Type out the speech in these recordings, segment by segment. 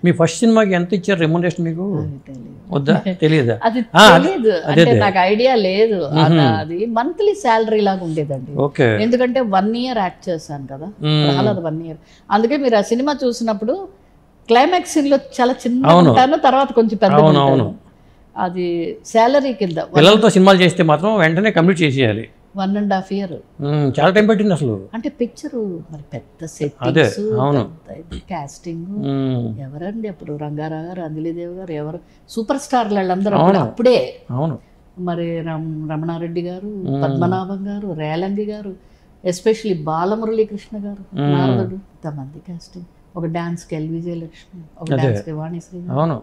మీ first సినిమాకి ఎంత ఇచ్చారు రెమ్యునరేషన్ మీకు? వద్దా? తెలియదా? అది తెలియదు అంటే నాకు ఐడియా లేదు. అది మంత్లీ శాలరీ లాగా ఉండేదండి. ఓకే. ఎందుకంటే 1 year యాక్ట్ చేశాను కదా, ప్రహ్లాద్ 1 year. అందుకే మీరు ఆ సినిమా చూసినప్పుడు క్లైమాక్స్ సీన్ లో చాలా చిన్న ఉంటాను, తర్వాత కొంచెం పెద్ద ఉంటాను. అది శాలరీ కింద. పిల్లలతో సినిమాలు చేస్తే మాత్రం వెంటనే కంప్లీట్ చేసేయాలి. 1.5 year. చాలా టైం పట్టింది అసలు. అంటే పిక్చర్ మరి పెద్ద సెట్టింగ్స్, కాస్టింగ్. ఎవరండి అప్పుడు రంగారావు గారు, అంజలిదేవి గారు, ఎవరు సూపర్ స్టార్లు వాళ్ళందరూ అప్పుడే. అవును. మరి రమణారెడ్డి గారు, పద్మనాభం గారు, రేలంగి గారు, ఎస్పెషలీ బాలమురళీకృష్ణ గారు, నారదుడు, ఇంతమంది కాస్టింగ్. ఒక డాన్స్కి ఎల్ విజయలక్ష్మి, ఒక డాన్స్కి వాణిశ్రీ. అవును,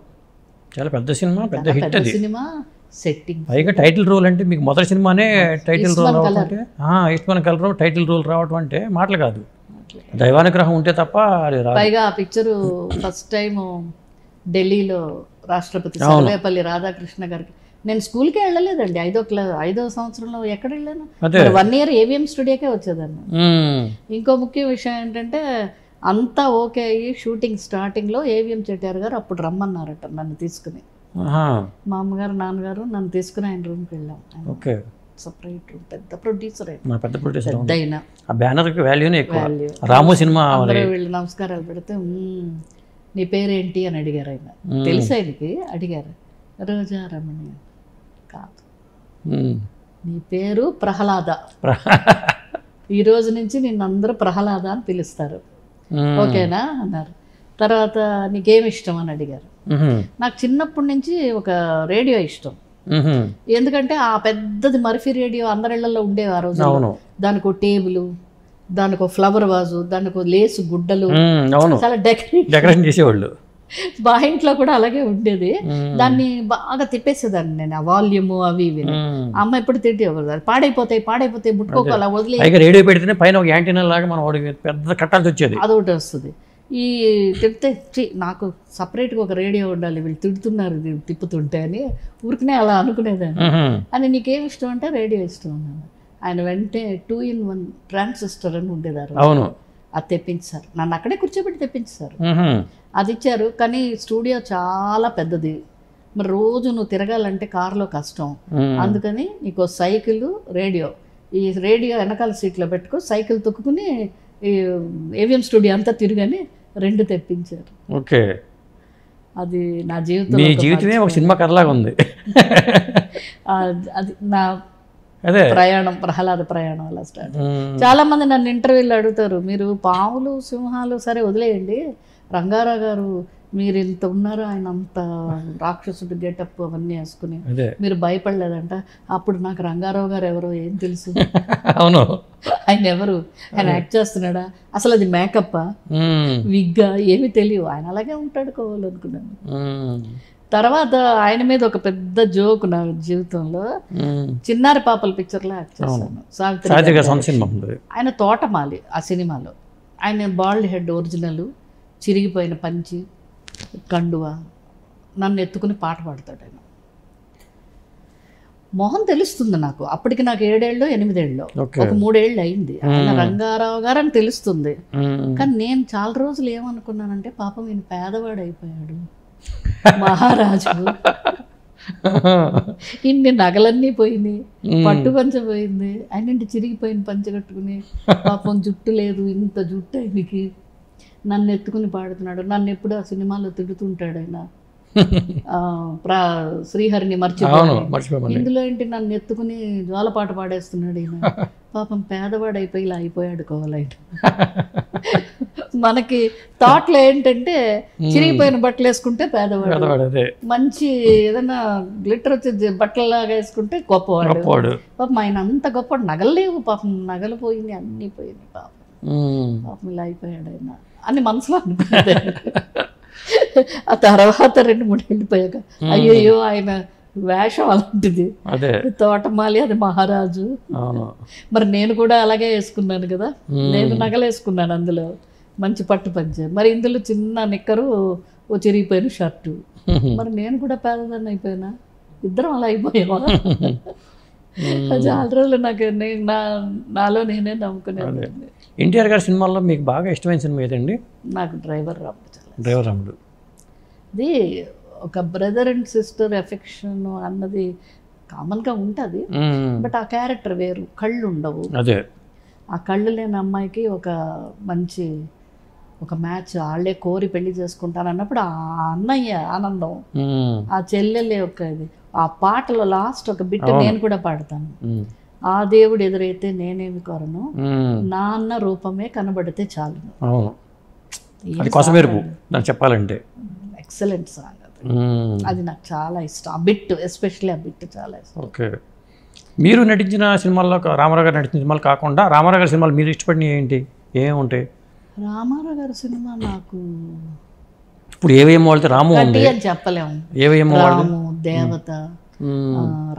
చాలా పెద్ద సినిమా, పెద్ద హిట్ అది సినిమా. సెట్టింగ్ పైగా టైటిల్ రోల్ అంటే మీకు మొదటి సినిమానే టైటిల్ రోల్ రావడం అంటే, ఈస్ట్మన్ కలర్ టైటిల్ రోల్ రావడం అంటే మాటలు కాదు, దైవానుగ్రహం ఉంటే తప్ప అది రాదు. పైగా ఆ పిక్చరు ఫస్ట్ టైం ఢిల్లీలో రాష్ట్రపతి సర్వేపల్లి రాధాకృష్ణ గారికి, నేను స్కూల్కే వెళ్ళలేదండి. 5వ సంవత్సరంలో ఎక్కడ వెళ్ళాను? 1 year ఏవిఎం స్టూడియోకే వచ్చేదాన్ని. ఇంకో ముఖ్య విషయం ఏంటంటే, అంతా ఓకే అయ్యి షూటింగ్ స్టార్టింగ్లో ఏవిఎం చెట్టారు గారు అప్పుడు రమ్మన్నారట నన్ను తీసుకుని. మా అమ్మగారు నాన్నగారు నన్ను తీసుకుని ఆయన రూమ్కి వెళ్ళాం. ఓకే. సపరేట్ రూమ్, పెద్ద ప్రొడ్యూసర్ అయినా బ్యానర్కి వాల్యూనే ఎక్కువ. రాము సినిమా వీళ్ళు నమస్కారాలు పెడితే, నీ పేరేంటి అని అడిగారు ఆయన. తెలిసి ఆయనకి అడిగారు, రోజా రమణి. కాదు, నీ పేరు ప్రహ్లాద, ఈ రోజు నుంచి నిన్ను అందరూ ప్రహ్లాద అని పిలుస్తారు, ఓకేనా అన్నారు. తర్వాత నీకేమి ఇష్టం అని అడిగారు. నాకు చిన్నప్పటి నుంచి ఒక రేడియో ఇష్టం. ఎందుకంటే ఆ పెద్దది మర్ఫీ రేడియో అందరిళ్లలో ఉండేవి ఆ రోజు. దానికి ఒక టేబుల్, దానికి ఒక ఫ్లవర్ వాజు, దానికి ఒక లేసు గుడ్డలు, చాలా డెకరేషన్ చేసేవాళ్ళు. మా ఇంట్లో కూడా అలాగే ఉండేది. దాన్ని బాగా తిప్పేసేదాన్ని నేను, ఆ వాల్యూమ్ అవి ఇవి. అమ్మ ఎప్పుడు తిట్టేవారు, పాడైపోతాయి ముట్టుకోకు, అలా వదిలే. రేడియో పెడితేనే పైన ఒక యాంటీనా లాగా మనం పెద్ద కట్టాల్సి వచ్చేది, అదొకటి వస్తుంది. ఈ తిడితే నాకు సపరేట్గా ఒక రేడియో ఉండాలి, వీళ్ళు తిడుతున్నారు తిప్పుతుంటే అని ఊరికనే అలా అనుకునేదాన్ని. అని నీకేమి ఇష్టం అంటే రేడియో ఇష్టం అన్నాను. ఆయన వెంటనే 2-in-1 ట్రాన్సిస్టర్ అని ఉండేదారు, అది తెప్పించారు. నన్ను అక్కడే కూర్చోబెట్టి తెప్పించారు, అది ఇచ్చారు. కానీ స్టూడియో చాలా పెద్దది, మరి రోజు నువ్వు తిరగాలంటే కారులో కష్టం. అందుకని నీకు సైకిల్, రేడియో, ఈ రేడియో వెనకాల సీట్లో పెట్టుకో, సైకిల్ తొక్కుని ఈ ఏవిఎం స్టూడియో అంతా తిరిగని 2 తెప్పించారు. ఓకే. అది నా జీవితమే ఒక సినిమా కథలాగా ఉంది. అది నా ప్రయాణం, ప్రహ్లాద ప్రయాణం అలా స్టార్ట్. చాలా మంది నన్ను ఇంటర్వ్యూలో అడుగుతారు, మీరు పాములు సింహాలు సరే వదిలేయండి, రంగారావు గారు మీరు ఇంత ఉన్నారు, ఆయన అంత రాక్షసుడు గెటప్ అవన్నీ వేసుకుని మీరు భయపడలేదంట. అప్పుడు నాకు రంగారావు గారు ఎవరో ఏం తెలుసు, అవును ఆయన ఎవరు, ఆయన యాక్ట్ చేస్తున్నాడా, అసలు అది మేకప్పా విగ్గా ఏమి తెలియదు, ఆయన అలాగే ఉంటాడు కోవాలనుకున్నాను. తర్వాత ఆయన మీద ఒక పెద్ద జోక్ నా జీవితంలో, చిన్నారి పాపల పిక్చర్లో యాక్ట్ చేశాను, సావిత్రి. ఆయన తోటమాలి ఆ సినిమాలో. ఆయన బాల్డ్ హెడ్ ఒరిజినల్, చిరిగిపోయిన పంచి, కండువ, నన్ను ఎత్తుకుని పాట పాడతాడు ఆయన. మొహం తెలుస్తుంది నాకు, అప్పటికి నాకు 7 ఏళ్ళు 8 ఏళ్ళు, ఒక 3 ఏళ్ళు అయింది. ఆయన రంగారావు గారు అని తెలుస్తుంది. కానీ నేను చాలా రోజులు ఏమనుకున్నానంటే, పాపం ఈయన పేదవాడు అయిపోయాడు, మహారాజు, ఇన్ని నగలన్నీ పోయినాయి, పట్టు పంచ పోయింది, ఆయన చిరిగిపోయిన పంచ కట్టుకుని, పాపం జుట్టు లేదు, ఇంత జుట్టు ఆయనకి, నన్ను ఎత్తుకుని పాడుతున్నాడు. నన్ను ఎప్పుడు ఆ సినిమాలో తిడుతుంటాడు ఆయన, శ్రీహరిని మర్చిపోయాడు, ఇందులో ఏంటి నన్ను ఎత్తుకుని జ్వాలపాట పాడేస్తున్నాడు ఈయన, పాపం పేదవాడు అయిపోయి ఇలా అయిపోయాడు కోవాలైట్. మనకి థాట్లో ఏంటంటే, చిరిగిపోయిన బట్టలు వేసుకుంటే పేదవాడు, మంచి ఏదైనా గ్లిటర్ వచ్చే బట్టలలాగా వేసుకుంటే గొప్పవాడు. పాపం ఆయన అంత గొప్పవాడు, నగలు లేవు పాపం, నగలు పోయింది, అన్నీ పోయింది, పాపం ఇలా అయిపోయాడు ఆయన అని మనసులో అనుకునేది. ఆ తర్వాత 2-3 వెళ్ళిపోయాక, అయ్యయ్యో ఆయన వేషం అలాంటిది, తోటమాలి, అది మహారాజు. మరి నేను కూడా అలాగే వేసుకున్నాను కదా, నేను నగలు వేసుకున్నాను, అందులో మంచి పట్టు పంచ, మరి ఇందులో చిన్న నిక్కరు, ఓ చిరిగిపోయిన షర్టు, మరి నేను కూడా పేదదాన్ని అయిపోయినా, ఇద్దరం అలా అయిపోయావా? చాలా రోజులు నాకు నాలో నేనే నమ్ముకునేది. ఎన్టీఆర్ గారి సినిమాల్లో మీకు బాగా ఇష్టమైన సినిమా ఏదండి? నాకు డ్రైవర్ రాముడు. డ్రైవర్ రాముడు ఇది ఒక బ్రదర్ అండ్ సిస్టర్ ఎఫెక్షన్ అన్నది కామన్గా ఉంటుంది, బట్ ఆ క్యారెక్టర్ వేరు. కళ్ళు ఉండవు, అదే ఆ కళ్ళు లేని అమ్మాయికి ఒక మంచి ఒక మ్యాచ్ వాళ్ళే కోరి పెళ్లి చేసుకుంటాను అన్నప్పుడు ఆ అన్నయ్య ఆనందం, ఆ చెల్లెలు యొక్క ఇది, ఆ పాటలో లాస్ట్ ఒక బిట్ నేను కూడా పాడతాను. ఆ దేవుడు ఎదురైతే నేనేమి కోరను, నా అన్న రూపమే కనబడితే చాలు. చెప్పాలంటే ఎక్సలెంట్ సాంగ్ అది నాకు చాలా ఇష్టం. ఆ బిట్ ఎస్పెషల్లీ ఆ బిట్ చాలా ఇష్టం. ఓకే, మీరు నటించిన సినిమాల్లో రామారావు గారు నటించిన సినిమాలు కాకుండా రామారావు గారి సినిమాలు మీరు ఇష్టపడినవి ఏంటి, ఏమేమి ఉంటాయి? రామారావు గారి సినిమా నాకు ఇప్పుడు ఏవేమో వాళ్ళతో రాము అని చెప్పలేము. ఏవేమో రాము, దేవత,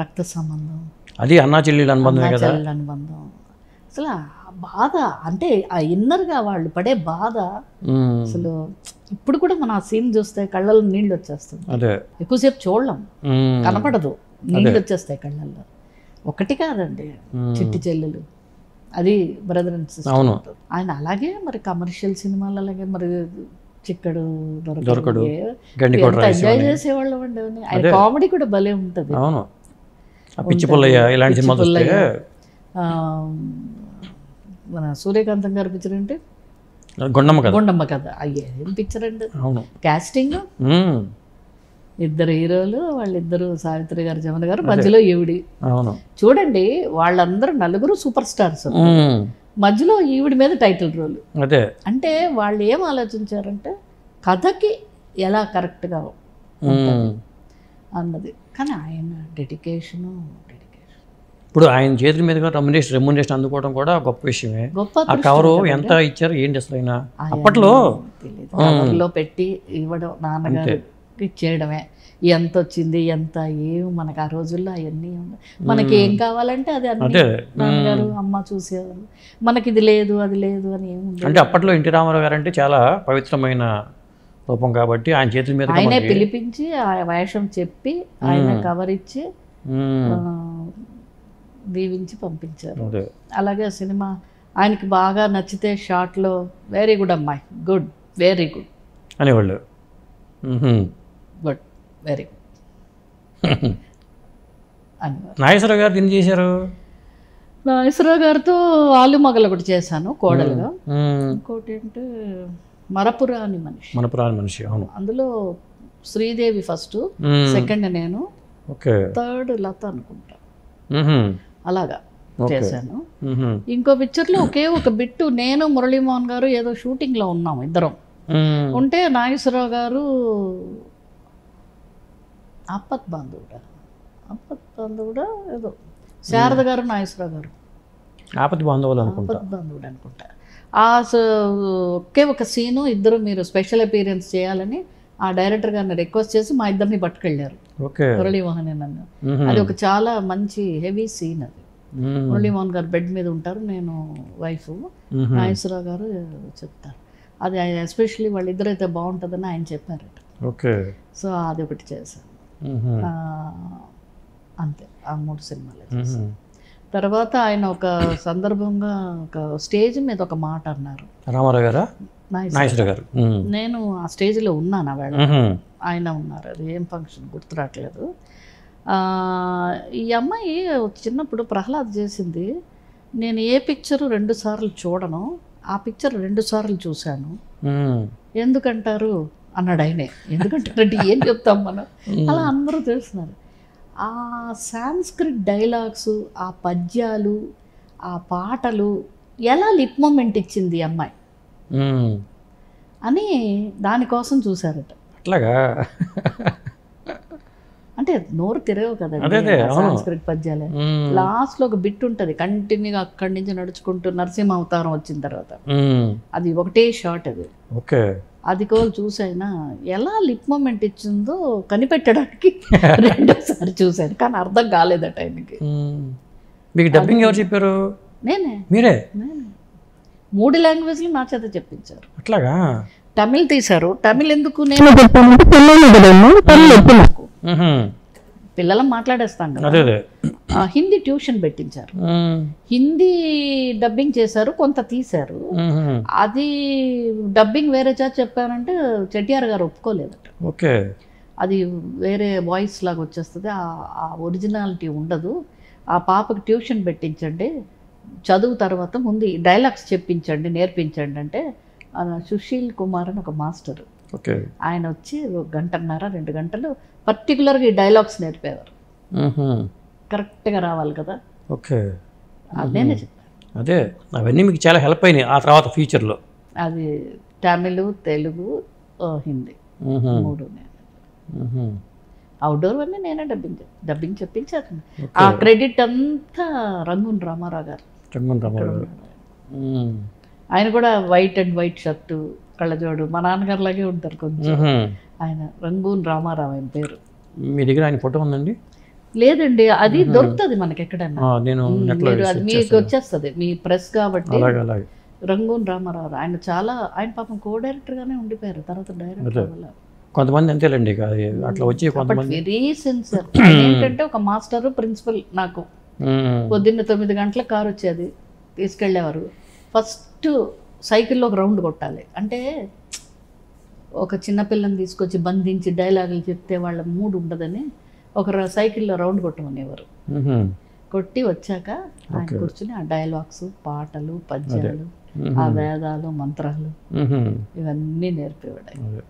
రక్త సంబంధం, అది అన్నా చెల్లెలు అనుబంధం కదా. అనుబంధం అసలు బాధ అంటే ఆ ఇన్నర్గా వాళ్ళు పడే బాధ అసలు ఇప్పుడు కూడా మనం ఆ సీన్ చూస్తే కళ్ళల్లో నీళ్ళు వచ్చేస్తుంది. ఎక్కువసేపు చూడలేం, కనపడదు, నీళ్ళు వచ్చేస్తాయి కళ్ళల్లో. ఒకటి కాదండి, చిట్టి చెల్లెలు, అది బ్రదర్ అండ్ సిస్టర్. ఆయన అలాగే మరి కమర్షియల్ సినిమాలు అలాగే మరి చిక్కడు దొరకడు ఎంజాయ్ చేసేవాళ్ళం అండి. ఆయన కామెడీ కూడా భలే ఉంటుంది. మన సూర్యకాంతం గారి పిక్చర్ అంటే గుండమ్మ కథ. అయ్యే ఏం పిక్చర్ అండి. కాస్టింగ్ ఇద్దరు హీరోలు, వాళ్ళిద్దరు సావిత్రి గారు, జమున గారు, మధ్యలో ఈవిడి. చూడండి వాళ్ళందరూ నలుగురు సూపర్ స్టార్స్, మధ్యలో ఈవిడి మీద టైటిల్ రోల్. అంటే వాళ్ళు ఏం ఆలోచించారంటే కథకి ఎలా కరెక్ట్గా అన్నది. కానీ ఆయన డెడికేషను ఇప్పుడు ఆయన చేతుల మీదుగా రెమ్యునరేషన్ అందుకోవడం కూడా గొప్ప విషయమే. ఆ కవరు ఎంత ఇచ్చారు ఏంటి అసలు ఆయన అప్పట్లో కవర్లో పెట్టి ఇవ్వడం, నాన్నగారు ఇచ్చేయడమే. ఎంత వచ్చింది ఎంత ఏమి మనకు ఆ రోజుల్లో అవన్నీ మనకి ఏం కావాలంటే అది అన్ని నాన్నగారు అమ్మ చూసేవారు. మనకి ఇది లేదు అది లేదు అని ఏముంది. అంటే అప్పట్లో ఎన్టీ రామారావు గారు అంటే చాలా పవిత్రమైన రూపం కాబట్టి ఆయన చేతుల మీద ఆయనే పిలిపించి ఆ వేషం చెప్పి ఆయన కవర్ ఇచ్చి దీవించి పంపించారు. అలాగే సినిమా ఆయనకి బాగా నచ్చితే షార్ట్లో వెరీ గుడ్ అమ్మాయి, గుడ్, వెరీ గుడ్ అనేవాళ్ళు. గుడ్, వెరీ గుడ్ అనేవారు. నాగేశ్వరరావు గారు ఏం చేశారు? నాగేశ్వరరావు గారితో ఆలు మగలు ఒకటి చేశాను కోడలుగా. ఇంకోటి అంటే మరపురాని మనిషి. అవును, అందులో శ్రీదేవి ఫస్ట్, సెకండ్ నేను, థర్డ్ లత అనుకుంటా. అలాగా చేశాను. ఇంకో పిక్చర్లో ఒకే ఒక బిట్టు, నేను మురళీమోహన్ గారు ఏదో షూటింగ్లో ఉన్నాము ఇద్దరం ఉంటే, నాగేశ్వరరావు గారు ఆపత్ బాంధవుడా ఏదో, శారద గారు నాగేశ్వరరావు గారు ఆపత్ బాంధవుడు అనుకుంటా. ఆ ఒకే ఒక సీను ఇద్దరు మీరు స్పెషల్ అపీరెన్స్ చేయాలని ఆ డైరెక్టర్ గారిని రిక్వెస్ట్ చేసి మా ఇద్దరిని పట్టుకెళ్ళారు. మురళీమోహన్ నన్ను. అది ఒక చాలా మంచి హెవీ సీన్. అది మురళీమోహన్ గారు బెడ్ మీద ఉంటారు, నేను వైఫ్, నాగేశ్వరరావు గారు చెప్తారు. అది ఎస్పెషల్లీ వాళ్ళిద్దరైతే బాగుంటుందని ఆయన చెప్పారట. సో అది ఒకటి చేశాను. అంతే, ఆ 3 సినిమాలు చేశాను. తర్వాత ఆయన ఒక సందర్భంగా ఒక స్టేజ్ మీద ఒక మాట అన్నారు, రామారావు గారు, నాగేశ్వరరావు గారు. నేను ఆ స్టేజ్లో ఉన్నాను, ఆవేళ ఆయన ఉన్నారు. అది ఏం ఫంక్షన్ గుర్తు రావట్లేదు. ఈ అమ్మాయి చిన్నప్పుడు ప్రహ్లాద్ చేసింది, నేను ఏ పిక్చరు 2 సార్లు చూడను, ఆ పిక్చర్ 2 సార్లు చూశాను, ఎందుకంటారు అన్నాడు ఆయనే. ఎందుకంటారంటే ఏం చెప్తాం మనం, అలా అందరూ తెలుస్తున్నారు. ఆ సాంస్క్రిట్ డైలాగ్స్, ఆ పద్యాలు, ఆ పాటలు ఎలా లిప్ మూమెంట్ ఇచ్చింది ఈ అమ్మాయి అని దానికోసం చూశారట. అట్లాగా అంటే నోరు తిరగవు కదండి సాంస్క్రిట్ పద్యాలే. లాస్ట్లో ఒక బిట్ ఉంటుంది కంటిన్యూగా, అక్కడి నుంచి నడుచుకుంటూ నరసింహ అవతారం వచ్చిన తర్వాత అది ఒకటే షాట్. అది అది కోలు చూసైనా ఎలా లిప్ మూమెంట్ ఇచ్చిందో కనిపెట్టడానికి 2 సార్లు చూశాను, కానీ అర్థం కాలేదట ఆయనకి. మీకు డబ్బింగ్ ఎవరు చెప్పారు? నేనే. మీరే? 3 లాంగ్వేజ్లు నా చేత చెప్పించారు. అట్లాగా? తమిళ్ తీశారు. తమిళ్ ఎందుకు నేను పిల్లలం మాట్లాడేస్తాం కదా. అదే అదే. హిందీ ట్యూషన్ పెట్టించారు, హిందీ డబ్బింగ్ చేశారు, కొంత తీశారు. అది డబ్బింగ్ వేరే చేత చెప్పారంటే చెట్టియార్ గారు ఒప్పుకోలేదట. ఓకే. అది వేరే వాయిస్ లాగా వచ్చేస్తుంది, ఆ ఒరిజినాలిటీ ఉండదు, ఆ పాపకి ట్యూషన్ పెట్టించండి, చదువు తర్వాత ముందు డైలాగ్స్ చెప్పించండి, నేర్పించండి అంటే సుశీల్ కుమార్ అని ఒక మాస్టర్, ఓకే, ఆయన వచ్చి 1 గంటన్నర 2 గంటలు పర్టికులర్గా ఈ డైలాగ్స్ నేర్పేవారు. కరెక్ట్గా రావాలి కదా. ఓకే. నేనే చెప్పాను. అదే అవన్నీ మీకు చాలా హెల్ప్ అయినాయి ఆ తర్వాత ఫ్యూచర్లో. అది తమిళ్, తెలుగు, హిందీ 3 అవుట్డోర్ అన్నీ నేనే డబ్బింగ్ చెప్పించాను. ఆ క్రెడిట్ అంతా రంగూన్ రామారావు గారు. ఆయన కూడా వైట్ అండ్ వైట్ షర్టు, కళ్ళజోడు, మా నాన్నగారు లాగే ఉంటారు కొంచెం. ఆయన రంగూన్ రామారావు ఆయన పేరు. మీ దగ్గర ఆయన ఫోటో ఉందండి? లేదండి, అది దొరుకుతుంది మనకి ఎక్కడన్నా, అది మీకు వచ్చేస్తుంది, మీ ప్రెస్ కాబట్టి. రంగూన్ రామారావు ఆయన ఆయన పాపం కో డైరెక్టర్గానే ఉండిపోయారు, తర్వాత డైరెక్టర్. కొంతమంది అంతేలేండి, అట్లా వచ్చి కొంతమంది వెరీ సిన్సియర్. ఏంటంటే ఒక మాస్టర్ ప్రిన్సిపల్ నాకు పొద్దున్న 9 గంటలకు కారు వచ్చేది, తీసుకెళ్ళేవారు. ఫస్ట్ సైకిల్లో ఒక రౌండ్ కొట్టాలి అంటే, ఒక చిన్నపిల్లని తీసుకొచ్చి బంధించి డైలాగులు చెప్తే వాళ్ళ మూడ్ ఉండదని ఒక సైకిల్లో రౌండ్ కొట్టమనేవారు. కొట్టి వచ్చాక ఆయన కూర్చుని ఆ డైలాగ్స్, పాటలు, పద్యాలు, ఆ వేదాలు, మంత్రాలు ఇవన్నీ నేర్పేవాడు.